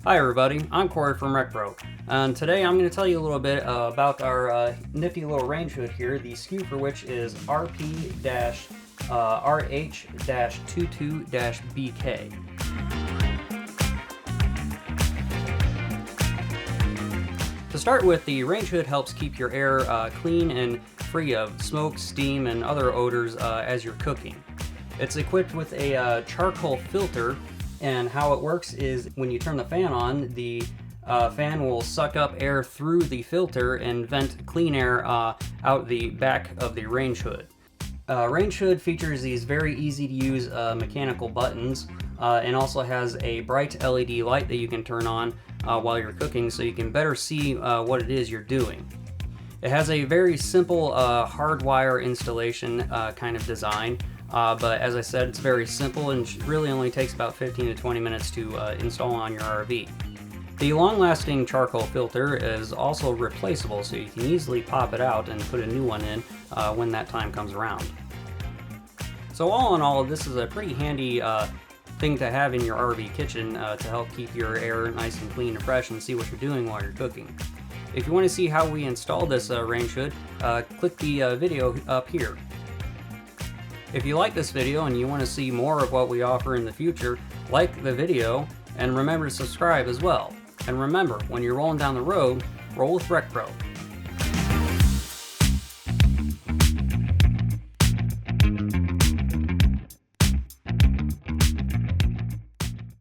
Hi everybody, I'm Corey from RecPro, and today I'm going to tell you a little bit about our nifty little range hood here, the SKU for which is RP-RH-22-BK. To start with, the range hood helps keep your air clean and free of smoke, steam, and other odors as you're cooking. It's equipped with a charcoal filter, and how it works is when you turn the fan on, the fan will suck up air through the filter and vent clean air out the back of the range hood. Range hood features these very easy to use mechanical buttons and also has a bright LED light that you can turn on while you're cooking so you can better see what it is you're doing. It has a very simple hardwire installation kind of design, but as I said, it's very simple and really only takes about 15 to 20 minutes to install on your RV. The long-lasting charcoal filter is also replaceable, so you can easily pop it out and put a new one in when that time comes around. So all in all, this is a pretty handy thing to have in your RV kitchen to help keep your air nice and clean and fresh and see what you're doing while you're cooking. If you want to see how we install this range hood, click the video up here. If you like this video and you want to see more of what we offer in the future, like the video and remember to subscribe as well. And remember, when you're rolling down the road, roll with RecPro.